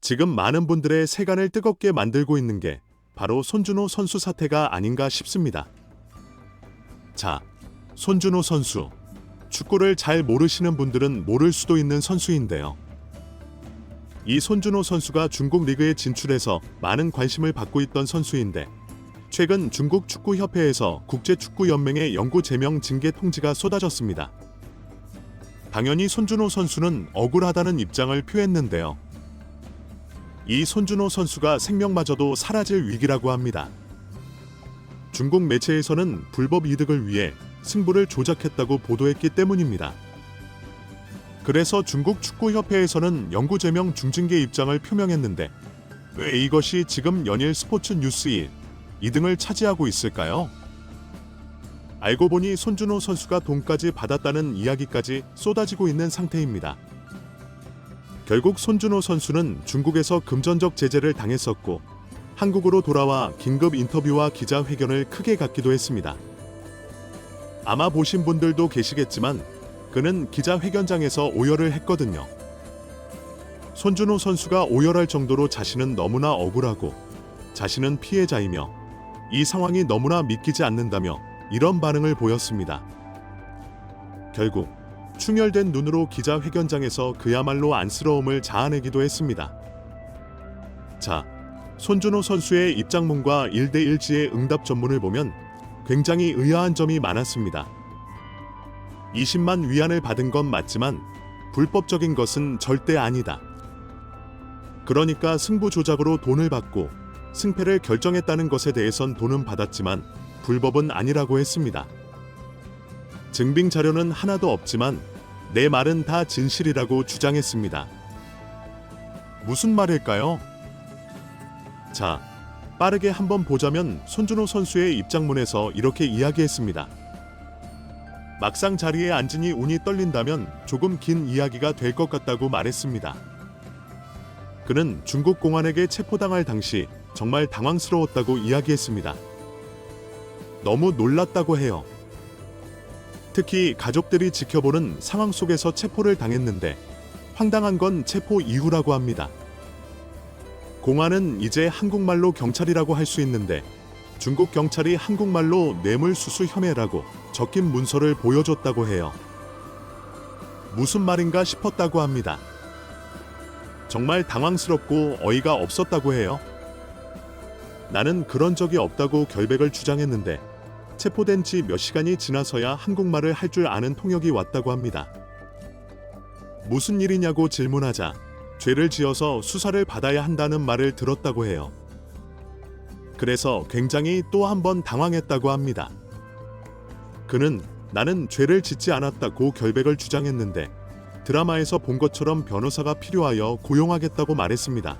지금 많은 분들의 세간을 뜨겁게 만들고 있는 게 바로 손준호 선수 사태가 아닌가 싶습니다. 자, 손준호 선수. 축구를 잘 모르시는 분들은 모를 수도 있는 선수인데요. 이 손준호 선수가 중국 리그에 진출해서 많은 관심을 받고 있던 선수인데 최근 중국 축구협회에서 국제축구연맹의 영구 제명 징계 통지가 쏟아졌습니다. 당연히 손준호 선수는 억울하다는 입장을 표했는데요. 이 손준호 선수가 생명마저도 사라질 위기라고 합니다. 중국 매체에서는 불법 이득을 위해 승부를 조작했다고 보도했기 때문입니다. 그래서 중국 축구협회에서는 영구 제명 중징계 입장을 표명했는데 왜 이것이 지금 연일 스포츠 뉴스 2등을 차지하고 있을까요? 알고 보니 손준호 선수가 돈까지 받았다는 이야기까지 쏟아지고 있는 상태입니다. 결국 손준호 선수는 중국에서 금전적 제재를 당했었고 한국으로 돌아와 긴급 인터뷰와 기자회견을 크게 갖기도 했습니다. 아마 보신 분들도 계시겠지만 그는 기자회견장에서 오열을 했거든요. 손준호 선수가 오열할 정도로 자신은 너무나 억울하고 자신은 피해자이며 이 상황이 너무나 믿기지 않는다며 이런 반응을 보였습니다. 결국 충혈된 눈으로 기자회견장에서 그야말로 안쓰러움을 자아내기도 했습니다. 자, 손준호 선수의 입장문과 1대1지의 응답 전문을 보면 굉장히 의아한 점이 많았습니다. 20만 위안을 받은 건 맞지만 불법적인 것은 절대 아니다. 그러니까 승부 조작으로 돈을 받고 승패를 결정했다는 것에 대해선 돈은 받았지만 불법은 아니라고 했습니다. 증빙 자료는 하나도 없지만 내 말은 다 진실이라고 주장했습니다. 무슨 말일까요? 자, 빠르게 한번 보자면 손준호 선수의 입장문에서 이렇게 이야기했습니다. 막상 자리에 앉으니 운이 떨린다면 조금 긴 이야기가 될 것 같다고 말했습니다. 그는 중국 공안에게 체포당할 당시 정말 당황스러웠다고 이야기했습니다. 너무 놀랐다고 해요. 특히 가족들이 지켜보는 상황 속에서 체포를 당했는데 황당한 건 체포 이후라고 합니다. 공안은 이제 한국말로 경찰이라고 할 수 있는데 중국 경찰이 한국말로 뇌물수수 혐의라고 적힌 문서를 보여줬다고 해요. 무슨 말인가 싶었다고 합니다. 정말 당황스럽고 어이가 없었다고 해요. 나는 그런 적이 없다고 결백을 주장했는데 체포된 지 몇 시간이 지나서야 한국말을 할 줄 아는 통역이 왔다고 합니다. 무슨 일이냐고 질문하자 죄를 지어서 수사를 받아야 한다는 말을 들었다고 해요. 그래서 굉장히 또 한 번 당황했다고 합니다. 그는 나는 죄를 짓지 않았다고 결백을 주장했는데 드라마에서 본 것처럼 변호사가 필요하여 고용하겠다고 말했습니다.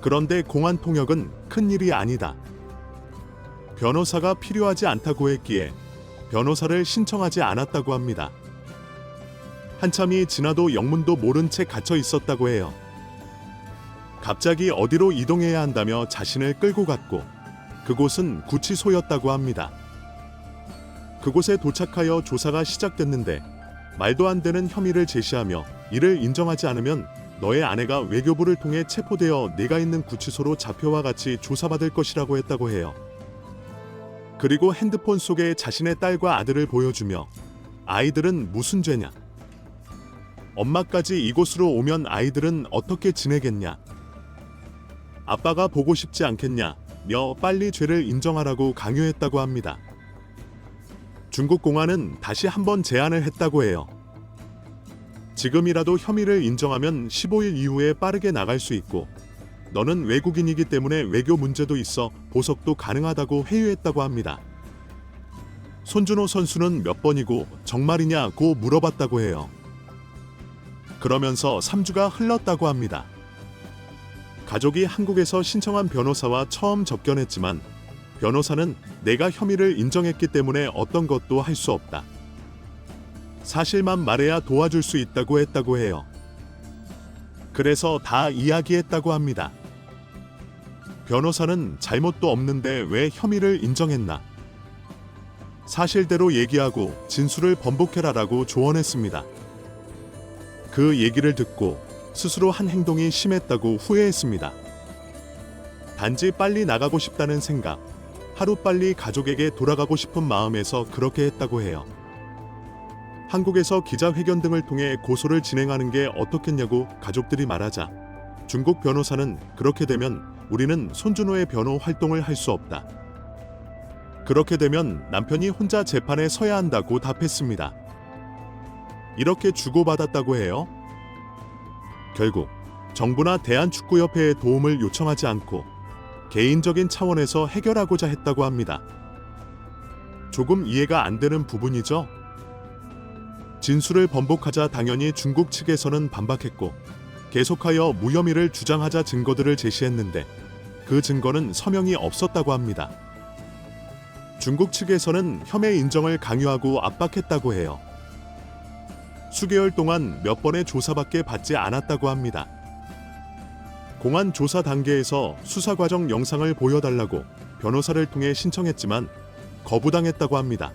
그런데 공안 통역은 큰 일이 아니다. 변호사가 필요하지 않다고 했기에 변호사를 신청하지 않았다고 합니다. 한참이 지나도 영문도 모른 채 갇혀 있었다고 해요. 갑자기 어디로 이동해야 한다며 자신을 끌고 갔고 그곳은 구치소였다고 합니다. 그곳에 도착하여 조사가 시작됐는데 말도 안 되는 혐의를 제시하며 이를 인정하지 않으면 너의 아내가 외교부를 통해 체포되어 네가 있는 구치소로 잡혀와 같이 조사받을 것이라고 했다고 해요. 그리고 핸드폰 속에 자신의 딸과 아들을 보여주며 아이들은 무슨 죄냐? 엄마까지 이곳으로 오면 아이들은 어떻게 지내겠냐? 아빠가 보고 싶지 않겠냐? 며 빨리 죄를 인정하라고 강요했다고 합니다. 중국 공안은 다시 한번 제안을 했다고 해요. 지금이라도 혐의를 인정하면 15일 이후에 빠르게 나갈 수 있고 너는 외국인이기 때문에 외교 문제도 있어 보석도 가능하다고 회유했다고 합니다. 손준호 선수는 몇 번이고 정말이냐고 물어봤다고 해요. 그러면서 3주가 흘렀다고 합니다. 가족이 한국에서 신청한 변호사와 처음 접견했지만 변호사는 내가 혐의를 인정했기 때문에 어떤 것도 할 수 없다. 사실만 말해야 도와줄 수 있다고 했다고 해요. 그래서 다 이야기했다고 합니다. 변호사는 잘못도 없는데 왜 혐의를 인정했나? 사실대로 얘기하고 진술을 번복해라라고 조언했습니다. 그 얘기를 듣고 스스로 한 행동이 심했다고 후회했습니다. 단지 빨리 나가고 싶다는 생각, 하루빨리 가족에게 돌아가고 싶은 마음에서 그렇게 했다고 해요. 한국에서 기자회견 등을 통해 고소를 진행하는 게 어떻겠냐고 가족들이 말하자 중국 변호사는 그렇게 되면 우리는 손준호의 변호 활동을 할 수 없다. 그렇게 되면 남편이 혼자 재판에 서야 한다고 답했습니다. 이렇게 주고받았다고 해요. 결국 정부나 대한축구협회의 도움을 요청하지 않고 개인적인 차원에서 해결하고자 했다고 합니다. 조금 이해가 안 되는 부분이죠. 진술을 번복하자 당연히 중국 측에서는 반박했고 계속하여 무혐의를 주장하자 증거들을 제시했는데 그 증거는 서명이 없었다고 합니다. 중국 측에서는 혐의 인정을 강요하고 압박했다고 해요. 수개월 동안 몇 번의 조사밖에 받지 않았다고 합니다. 공안 조사 단계에서 수사 과정 영상을 보여달라고 변호사를 통해 신청했지만 거부당했다고 합니다.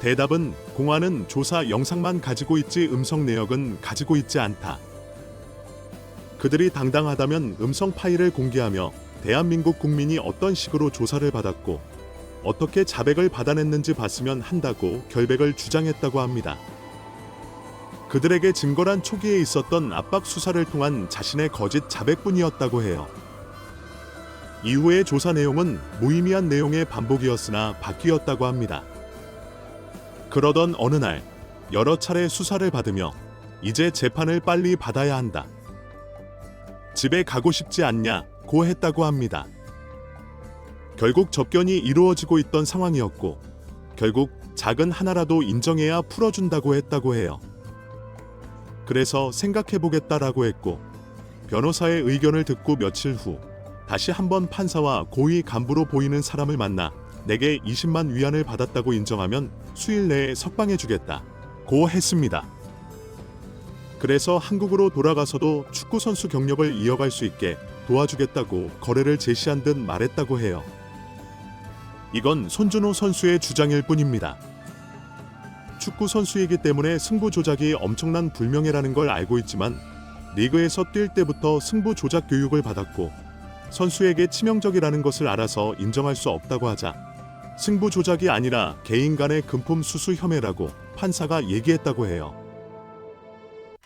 대답은 공안은 조사 영상만 가지고 있지 음성 내역은 가지고 있지 않다. 그들이 당당하다면 음성 파일을 공개하며 대한민국 국민이 어떤 식으로 조사를 받았고 어떻게 자백을 받아냈는지 봤으면 한다고 결백을 주장했다고 합니다. 그들에게 증거란 초기에 있었던 압박 수사를 통한 자신의 거짓 자백뿐이었다고 해요. 이후의 조사 내용은 무의미한 내용의 반복이었으나 바뀌었다고 합니다. 그러던 어느 날 여러 차례 수사를 받으며 이제 재판을 빨리 받아야 한다. 집에 가고 싶지 않냐고 했다고 합니다. 결국 접견이 이루어지고 있던 상황이었고 결국 작은 하나라도 인정해야 풀어준다고 했다고 해요. 그래서 생각해보겠다라고 했고 변호사의 의견을 듣고 며칠 후 다시 한번 판사와 고위 간부로 보이는 사람을 만나 내게 20만 위안을 받았다고 인정하면 수일 내에 석방해주겠다고 했습니다. 그래서 한국으로 돌아가서도 축구선수 경력을 이어갈 수 있게 도와주겠다고 거래를 제시한 듯 말했다고 해요. 이건 손준호 선수의 주장일 뿐입니다. 축구 선수이기 때문에 승부 조작이 엄청난 불명예라는 걸 알고 있지만 리그에서 뛸 때부터 승부 조작 교육을 받았고 선수에게 치명적이라는 것을 알아서 인정할 수 없다고 하자 승부 조작이 아니라 개인 간의 금품 수수 혐의라고 판사가 얘기했다고 해요.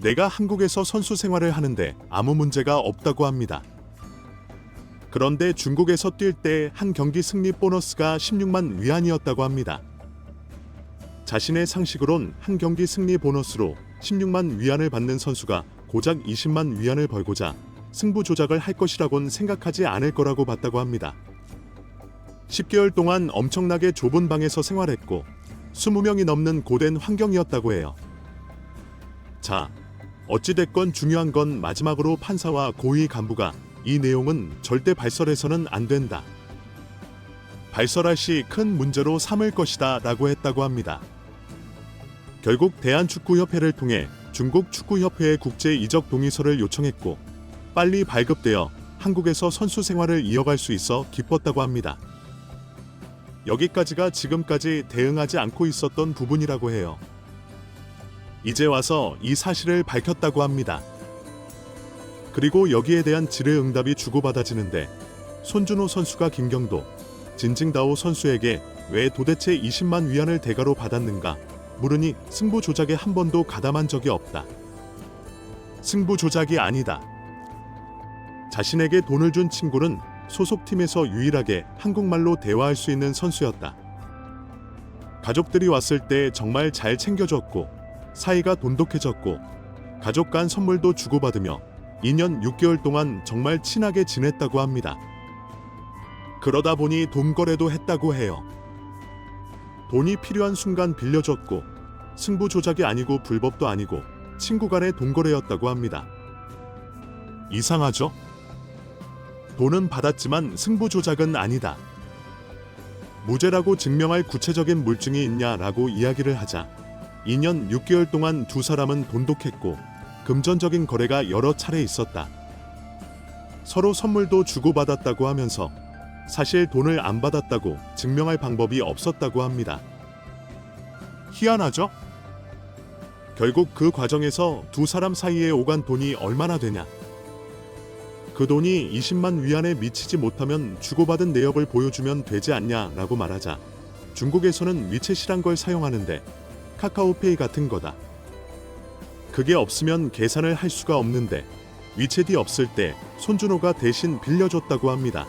내가 한국에서 선수 생활을 하는데 아무 문제가 없다고 합니다. 그런데 중국에서 뛸 때 한 경기 승리 보너스가 16만 위안이었다고 합니다. 자신의 상식으론 한 경기 승리 보너스로 16만 위안을 받는 선수가 고작 20만 위안을 벌고자 승부 조작을 할 것이라곤 생각하지 않을 거라고 봤다고 합니다. 10개월 동안 엄청나게 좁은 방에서 생활했고 20명이 넘는 고된 환경이었다고 해요. 자, 어찌됐건 중요한 건 마지막으로 판사와 고위 간부가 이 내용은 절대 발설해서는 안 된다. 발설할 시 큰 문제로 삼을 것이다 라고 했다고 합니다. 결국 대한축구협회를 통해 중국 축구협회에 국제 이적 동의서를 요청했고 빨리 발급되어 한국에서 선수 생활을 이어갈 수 있어 기뻤다고 합니다. 여기까지가 지금까지 대응하지 않고 있었던 부분이라고 해요. 이제 와서 이 사실을 밝혔다고 합니다. 그리고 여기에 대한 질의응답이 주고받아지는데 손준호 선수가 김경도, 진징다오 선수에게 왜 도대체 20만 위안을 대가로 받았는가 물으니 승부 조작에 한 번도 가담한 적이 없다. 승부 조작이 아니다. 자신에게 돈을 준 친구는 소속팀에서 유일하게 한국말로 대화할 수 있는 선수였다. 가족들이 왔을 때 정말 잘 챙겨줬고 사이가 돈독해졌고 가족 간 선물도 주고받으며 2년 6개월 동안 정말 친하게 지냈다고 합니다. 그러다 보니 돈 거래도 했다고 해요. 돈이 필요한 순간 빌려줬고 승부 조작이 아니고 불법도 아니고 친구 간의 돈 거래였다고 합니다. 이상하죠? 돈은 받았지만 승부 조작은 아니다. 무죄라고 증명할 구체적인 물증이 있냐라고 이야기를 하자 2년 6개월 동안 두 사람은 돈독했고 금전적인 거래가 여러 차례 있었다. 서로 선물도 주고받았다고 하면서 사실 돈을 안 받았다고 증명할 방법이 없었다고 합니다. 희한하죠? 결국 그 과정에서 두 사람 사이에 오간 돈이 얼마나 되냐? 그 돈이 20만 위안에 미치지 못하면 주고받은 내역을 보여주면 되지 않냐라고 말하자 중국에서는 위챗이란 걸 사용하는데 카카오페이 같은 거다. 그게 없으면 계산을 할 수가 없는데 위챗이 없을 때 손준호가 대신 빌려줬다고 합니다.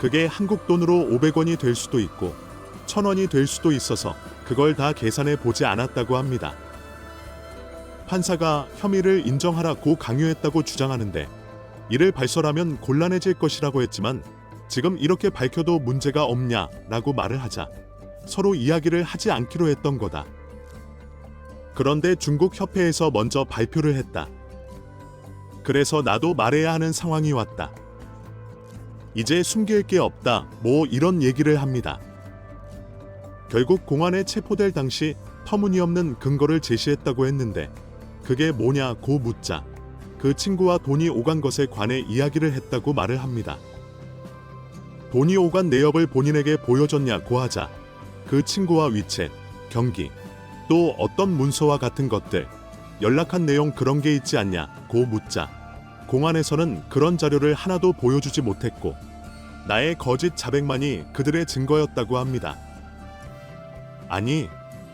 그게 한국 돈으로 500원이 될 수도 있고 1000원이 될 수도 있어서 그걸 다 계산해 보지 않았다고 합니다. 판사가 혐의를 인정하라고 강요했다고 주장하는데 이를 발설하면 곤란해질 것이라고 했지만 지금 이렇게 밝혀도 문제가 없냐라고 말을 하자 서로 이야기를 하지 않기로 했던 거다. 그런데 중국 협회에서 먼저 발표를 했다. 그래서 나도 말해야 하는 상황이 왔다. 이제 숨길 게 없다. 뭐 이런 얘기를 합니다. 결국 공안에 체포될 당시 터무니없는 근거를 제시했다고 했는데 그게 뭐냐고 묻자 그 친구와 돈이 오간 것에 관해 이야기를 했다고 말을 합니다. 돈이 오간 내역을 본인에게 보여줬냐고 하자 그 친구와 위챗, 경기, 또 어떤 문서와 같은 것들, 연락한 내용 그런 게 있지 않냐고 묻자 공안에서는 그런 자료를 하나도 보여주지 못했고 나의 거짓 자백만이 그들의 증거였다고 합니다. 아니,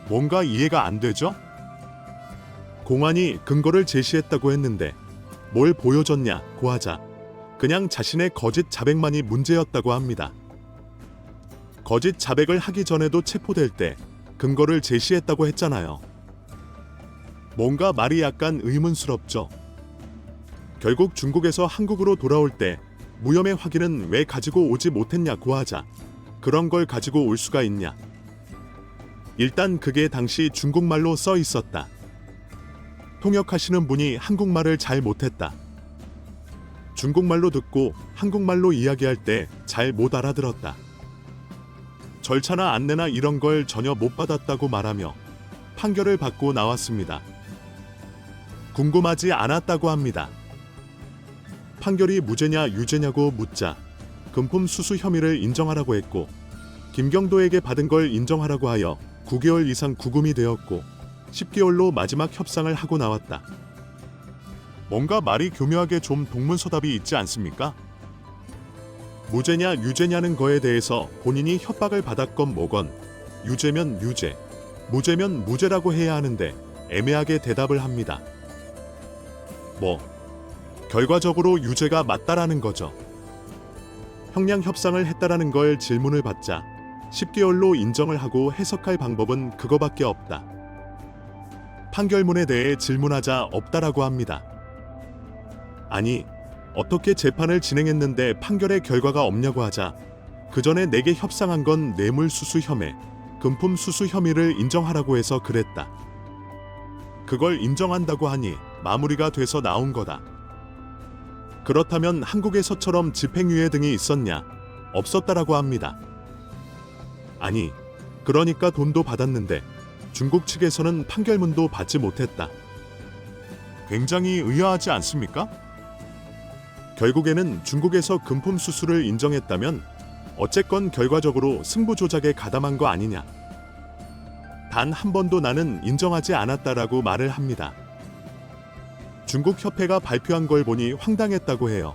뭔가 이해가 안 되죠? 공안이 근거를 제시했다고 했는데 뭘 보여줬냐고 하자 그냥 자신의 거짓 자백만이 문제였다고 합니다. 거짓 자백을 하기 전에도 체포될 때 근거를 제시했다고 했잖아요. 뭔가 말이 약간 의문스럽죠. 결국 중국에서 한국으로 돌아올 때 무혐의 확인은 왜 가지고 오지 못했냐고 하자 그런 걸 가지고 올 수가 있냐. 일단 그게 당시 중국말로 써 있었다. 통역하시는 분이 한국말을 잘 못했다. 중국말로 듣고 한국말로 이야기할 때 잘 못 알아들었다. 절차나 안내나 이런 걸 전혀 못 받았다고 말하며 판결을 받고 나왔습니다. 궁금하지 않았다고 합니다. 판결이 무죄냐 유죄냐고 묻자 금품 수수 혐의를 인정하라고 했고 김경도에게 받은 걸 인정하라고 하여 9개월 이상 구금이 되었고 10개월로 마지막 협상을 하고 나왔다. 뭔가 말이 교묘하게 좀 동문서답이 있지 않습니까? 무죄냐 유죄냐는 거에 대해서 본인이 협박을 받았건 뭐건 유죄면 유죄, 무죄면 무죄라고 해야 하는데 애매하게 대답을 합니다. 결과적으로 유죄가 맞다라는 거죠. 형량 협상을 했다라는 걸 질문을 받자 10개월로 인정을 하고 해석할 방법은 그거밖에 없다. 판결문에 대해 질문하자 없다라고 합니다. 아니, 어떻게 재판을 진행했는데 판결의 결과가 없냐고 하자 그 전에 내게 협상한 건 뇌물수수 혐의, 금품 수수 혐의를 인정하라고 해서 그랬다. 그걸 인정한다고 하니 마무리가 돼서 나온 거다. 그렇다면 한국에서처럼 집행유예 등이 있었냐? 없었다라고 합니다. 아니, 그러니까 돈도 받았는데 중국 측에서는 판결문도 받지 못했다. 굉장히 의아하지 않습니까? 결국에는 중국에서 금품 수수를 인정했다면 어쨌건 결과적으로 승부 조작에 가담한 거 아니냐. 단 한 번도 나는 인정하지 않았다라고 말을 합니다. 중국 협회가 발표한 걸 보니 황당했다고 해요.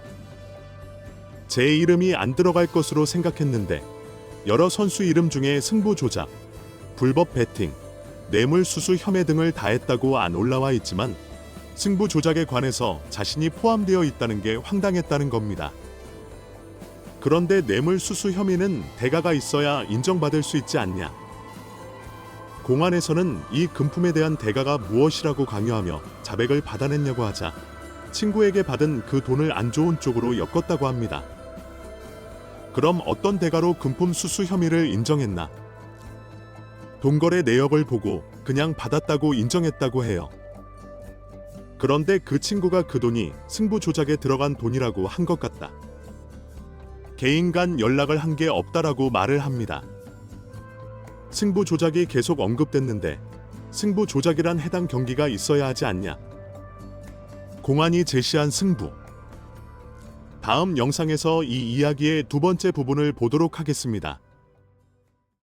제 이름이 안 들어갈 것으로 생각했는데 여러 선수 이름 중에 승부 조작, 불법 배팅, 뇌물 수수 혐의 등을 다했다고 안 올라와 있지만 승부 조작에 관해서 자신이 포함되어 있다는 게 황당했다는 겁니다. 그런데 뇌물 수수 혐의는 대가가 있어야 인정받을 수 있지 않냐. 공안에서는 이 금품에 대한 대가가 무엇이라고 강요하며 자백을 받아냈냐고 하자 친구에게 받은 그 돈을 안 좋은 쪽으로 엮었다고 합니다. 그럼 어떤 대가로 금품 수수 혐의를 인정했나? 돈거래 내역을 보고 그냥 받았다고 인정했다고 해요. 그런데 그 친구가 그 돈이 승부 조작에 들어간 돈이라고 한 것 같다. 개인 간 연락을 한 게 없다라고 말을 합니다. 승부 조작이 계속 언급됐는데 승부 조작이란 해당 경기가 있어야 하지 않냐. 공안이 제시한 승부. 다음 영상에서 이 이야기의 두 번째 부분을 보도록 하겠습니다.